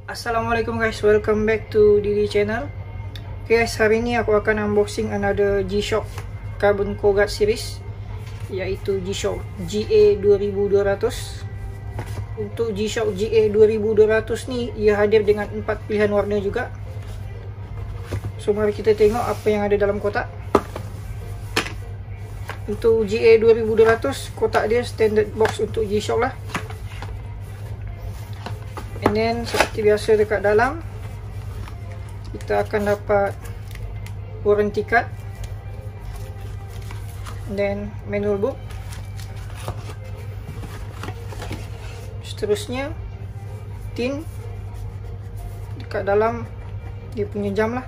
Assalamualaikum guys, welcome back to Didi channel. Okay guys, hari ini aku akan unboxing another G-Shock Carbon Cogat series, yaitu G-Shock GA2200. Untuk G-Shock GA2200 ni, ia hadir dengan 4 pilihan warna juga. So mari kita tengok apa yang ada dalam kotak. Untuk GA2200, kotak dia standard box untuk G-Shock lah. And then seperti biasa dekat dalam kita akan dapat warranty card, and then manual book. Seterusnya tin, dekat dalam dia punya jam lah.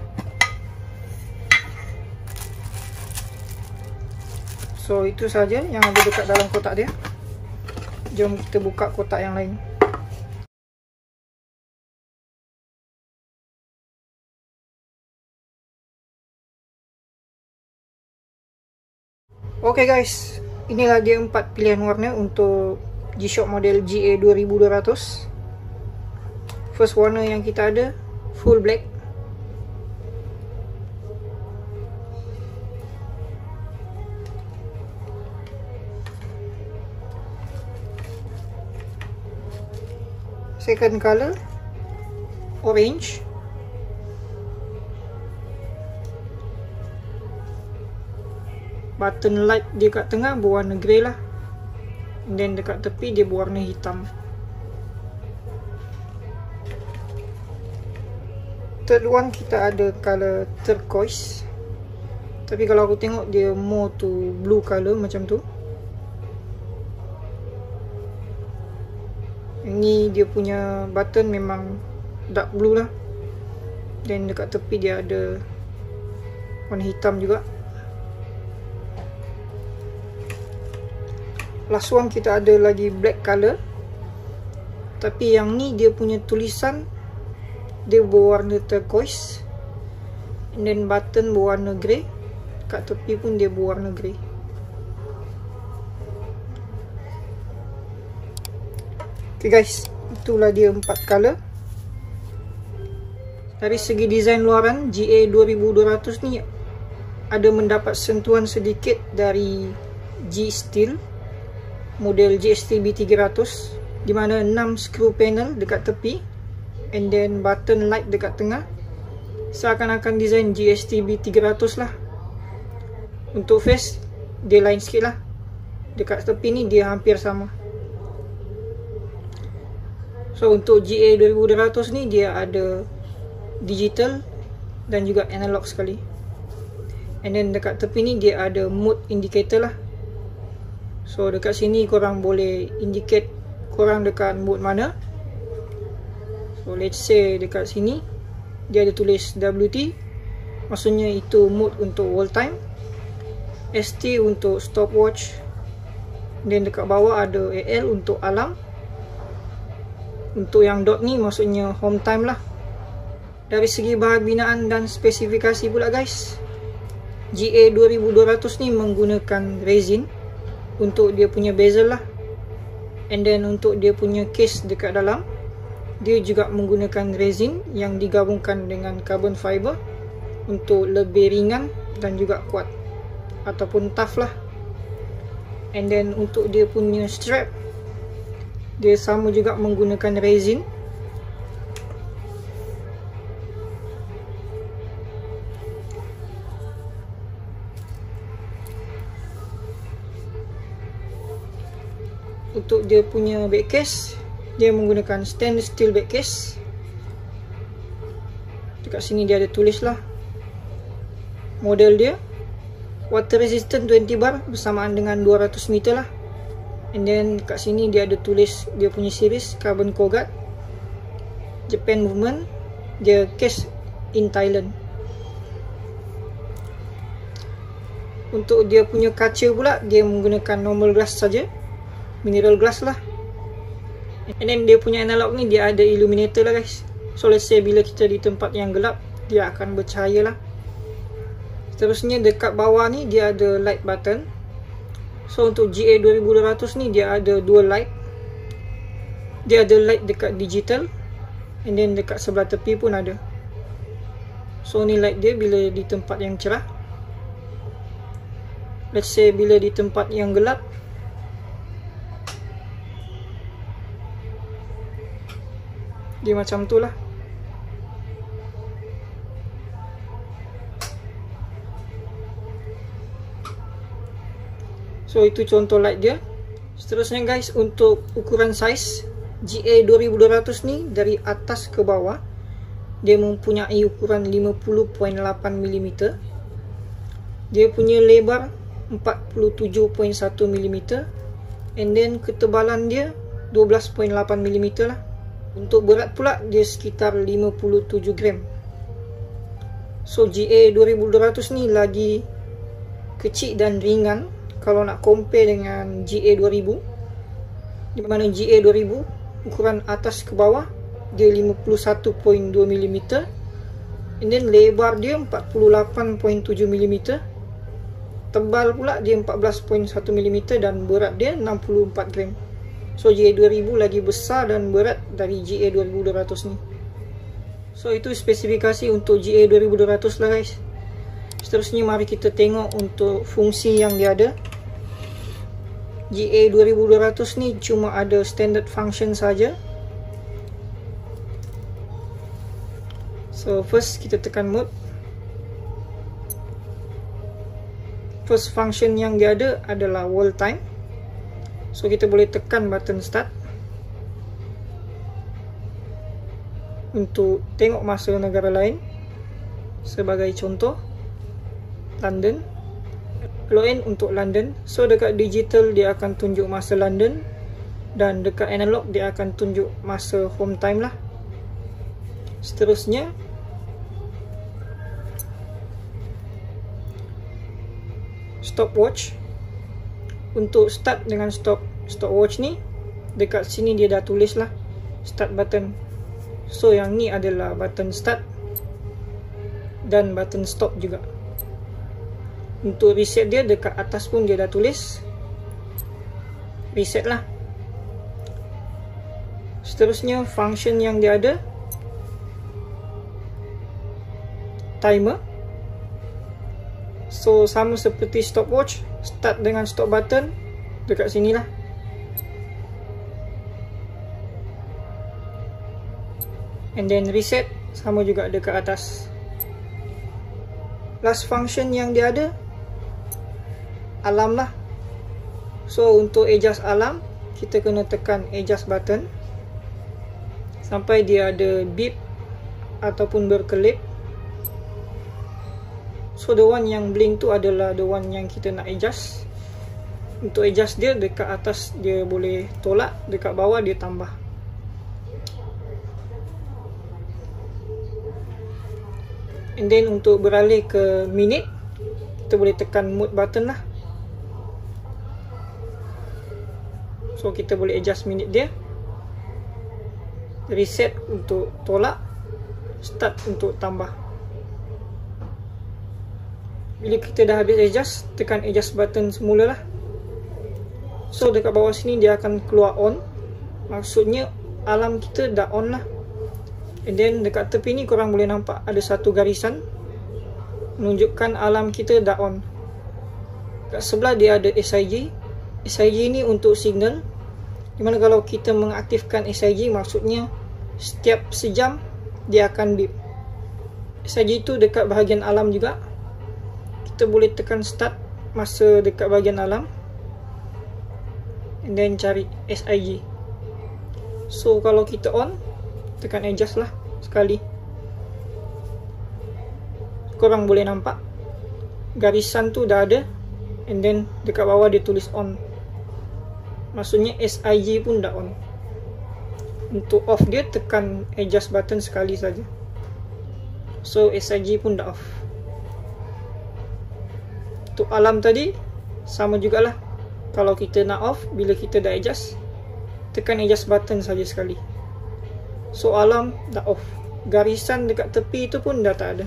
So itu saja yang ada dekat dalam kotak dia. Jom kita buka kotak yang lain. Oke guys, inilah dia 4 pilihan warna untuk G-Shock model GA2200. First warna yang kita ada, full black. Second color, orange. Button light dia kat tengah berwarna grey lah, and then dekat tepi dia berwarna hitam. Third one kita ada color turquoise, tapi kalau aku tengok dia more to blue color macam tu. Ini dia punya button memang dark blue lah, dan dekat tepi dia ada warna hitam juga. Last one kita ada lagi black color, tapi yang ni dia punya tulisan dia berwarna turquoise, and then button berwarna grey, kat tepi pun dia berwarna grey. Okay guys, itulah dia 4 color. Dari segi desain luaran, GA2200 ni ada mendapat sentuhan sedikit dari G-Steel model GSTB 300, di mana 6 screw panel dekat tepi, and then button light dekat tengah. Seakan-akan desain GSTB 300 lah. Untuk face dia lain sikit lah, dekat tepi ni dia hampir sama. So untuk GA2200 ni dia ada digital dan juga analog sekali, and then dekat tepi ni dia ada mode indicator lah. So dekat sini korang boleh indicate korang dekat mode mana. So let's say dekat sini dia ada tulis WT, maksudnya itu mode untuk wall time. ST untuk stopwatch, dan dekat bawah ada AL untuk alarm. Untuk yang dot ni maksudnya home time lah. Dari segi bahan binaan dan spesifikasi pula guys, GA2200 ni menggunakan resin untuk dia punya bezel lah, and then untuk dia punya case dekat dalam dia juga menggunakan resin yang digabungkan dengan carbon fiber untuk lebih ringan dan juga kuat ataupun tough lah. And then untuk dia punya strap, dia sama juga menggunakan resin. Untuk dia punya back case, dia menggunakan stainless steel back case. Dekat sini dia ada tulis lah model dia, water resistant 20 bar bersamaan dengan 200 meter lah. And then kat sini dia ada tulis dia punya series Carbon Cogat, Japan movement, dia case in Thailand. Untuk dia punya kaca pula, dia menggunakan normal glass saja, mineral glass lah. And then dia punya analog ni dia ada illuminator lah guys. So let's say bila kita di tempat yang gelap, dia akan bercahaya lah. Seterusnya dekat bawah ni dia ada light button. So untuk GA2200 ni dia ada dual light. Dia ada light dekat digital, and then dekat sebelah tepi pun ada. So ni light dia bila di tempat yang cerah. Let's say bila di tempat yang gelap, dia macam tu lah. So itu contoh light dia. Seterusnya guys, untuk ukuran size GA2200 ni dari atas ke bawah, dia mempunyai ukuran 50.8 mm. Dia punya lebar 47.1 mm, and then ketebalan dia 12.8 mm lah. Untuk berat pula dia sekitar 57 gram. So GA2200 ni lagi kecil dan ringan kalau nak compare dengan GA2000, di mana GA2000 ukuran atas ke bawah dia 51.2 mm, and then lebar dia 48.7 mm, tebal pula dia 14.1 mm, dan berat dia 64 gram. So GA2000 lagi besar dan berat dari GA2200 ni. So itu spesifikasi untuk GA2200 lah guys. Seterusnya mari kita tengok untuk fungsi yang dia ada. GA2200 ni cuma ada standard function saja. So first kita tekan mode. First function yang dia ada adalah world time. So kita boleh tekan button start untuk tengok masa negara lain. Sebagai contoh, London. LON untuk London. So dekat digital dia akan tunjuk masa London, dan dekat analog dia akan tunjuk masa home time lah. Seterusnya stopwatch. Untuk start dengan stopwatch ni, dekat sini dia dah tulis lah start button. So yang ni adalah button start dan button stop juga. Untuk reset dia dekat atas pun dia dah tulis reset lah. Seterusnya function yang dia ada, timer. So sama seperti stopwatch, start dengan stop button dekat sini lah. And then reset sama juga dekat atas. Last function yang dia ada, alarm lah. So untuk adjust alarm, kita kena tekan adjust button sampai dia ada beep ataupun berkelip. So the one yang blink tu adalah the one yang kita nak adjust. Untuk adjust dia, dekat atas dia boleh tolak, dekat bawah dia tambah. And then untuk beralih ke minit, kita boleh tekan mode button lah. So kita boleh adjust minit dia. Reset untuk tolak, start untuk tambah. Bila kita dah habis adjust, tekan adjust button semula lah. So dekat bawah sini dia akan keluar on. Maksudnya alarm kita dah on lah. And then dekat tepi ni korang boleh nampak ada satu garisan menunjukkan alarm kita dah on. Kat sebelah dia ada SIG. SIG ni untuk signal, dimana kalau kita mengaktifkan SIG, maksudnya setiap sejam dia akan beep. SIG tu dekat bahagian alarm juga. Kita boleh tekan start masa dekat bahagian alarm, and then cari SIG. So kalau kita on, tekan adjust lah sekali. Korang boleh nampak garisan tu dah ada, and then dekat bawah dia tulis on. Maksudnya SIG pun dah on. Untuk off dia, tekan adjust button sekali saja. So SIG pun dah off. Untuk alarm tadi sama jugalah. Kalau kita nak off, bila kita dah adjust, tekan adjust button saja sekali. So alarm dah off. Garisan dekat tepi itu pun dah tak ada.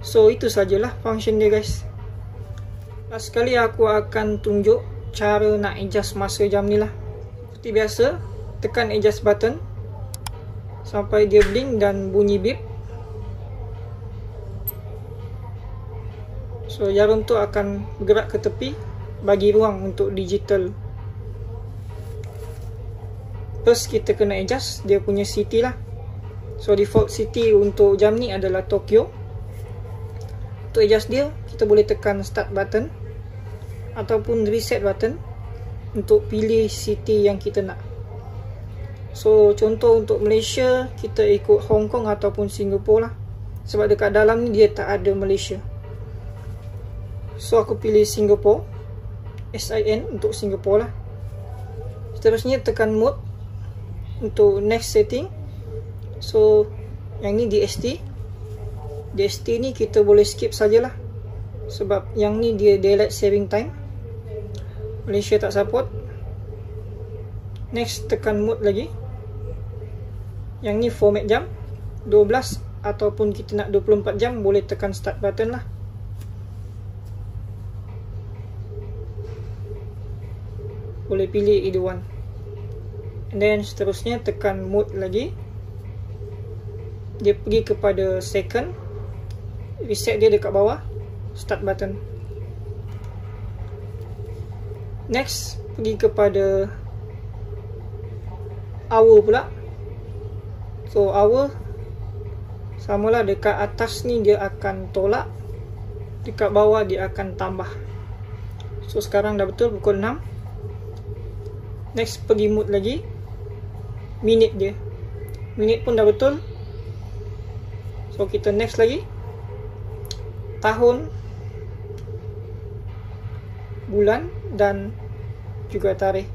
So itu sajalah function dia guys. Last sekali aku akan tunjuk cara nak adjust masa jam ni lah. Seperti biasa, tekan adjust button sampai dia blink dan bunyi beep. So jarum tu akan bergerak ke tepi, bagi ruang untuk digital. First kita kena adjust dia punya city lah. So default city untuk jam ni adalah Tokyo. Untuk adjust dia, kita boleh tekan start button ataupun reset button untuk pilih city yang kita nak. So contoh untuk Malaysia, kita ikut Hong Kong ataupun Singapore lah, sebab dekat dalam ni dia tak ada Malaysia. So aku pilih Singapore, SIN untuk Singapore lah. Seterusnya tekan mode untuk next setting. So yang ni DST. DST ni kita boleh skip sajalah, sebab yang ni dia daylight saving time, Malaysia tak support. Next tekan mode lagi. Yang ni format jam 12 ataupun kita nak 24 jam, boleh tekan start button lah. Boleh pilih either one. And then seterusnya tekan mode lagi. Dia pergi kepada second. Reset dia dekat bawah, start button. Next pergi kepada hour pula. So hour samalah, dekat atas ni dia akan tolak, dekat bawah dia akan tambah. So sekarang dah betul pukul 6. Next pergi mode lagi, minit dia, minit pun dah betul. So kita next lagi, tahun, bulan dan juga tarikh.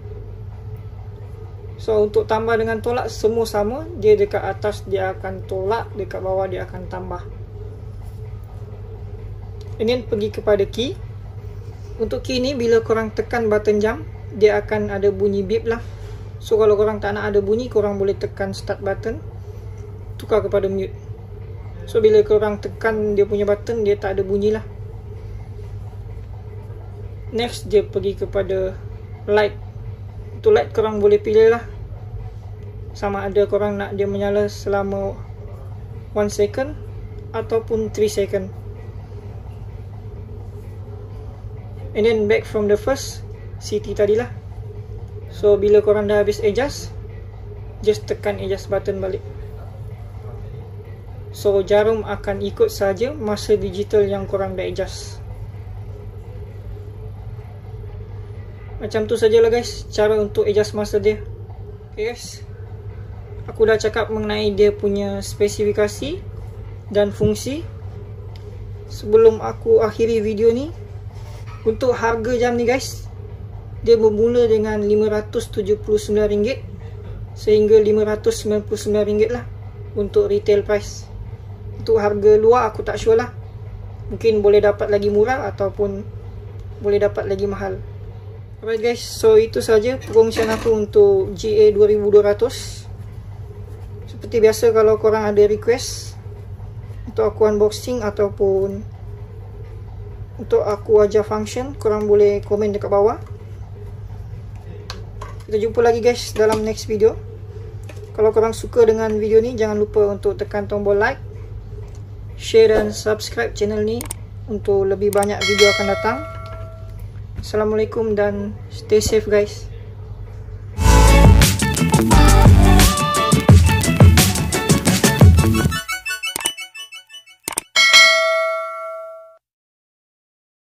So untuk tambah dengan tolak semua sama, dia dekat atas dia akan tolak, dekat bawah dia akan tambah. Ini pergi kepada key. Untuk key ni bila korang tekan button jam, dia akan ada bunyi beep lah. So kalau korang tak nak ada bunyi, korang boleh tekan start button, tukar kepada mute. So bila korang tekan dia punya button, dia tak ada bunyi lah. Next dia pergi kepada light. Untuk light korang boleh pilih lah, sama ada korang nak dia menyala selama 1 second ataupun 3 second. And then back from the first city tadilah. So bila korang dah habis adjust, just tekan adjust button balik. So jarum akan ikut saja masa digital yang korang dah adjust. Macam tu sajalah guys, cara untuk adjust masa dia. Okay guys, aku dah cakap mengenai dia punya spesifikasi dan fungsi. Sebelum aku akhiri video ni, untuk harga jam ni guys, dia bermula dengan RM579 sehingga RM599 lah untuk retail price. Untuk harga luar aku tak sure lah, mungkin boleh dapat lagi murah ataupun boleh dapat lagi mahal. Alright guys, so itu saja perkongsian aku untuk GA2200. Seperti biasa, kalau korang ada request untuk aku unboxing ataupun untuk aku ajar function, korang boleh komen dekat bawah. Kita jumpa lagi guys dalam next video. Kalau korang suka dengan video ni, jangan lupa untuk tekan tombol like, share dan subscribe channel ni untuk lebih banyak video akan datang. Assalamualaikum dan stay safe guys.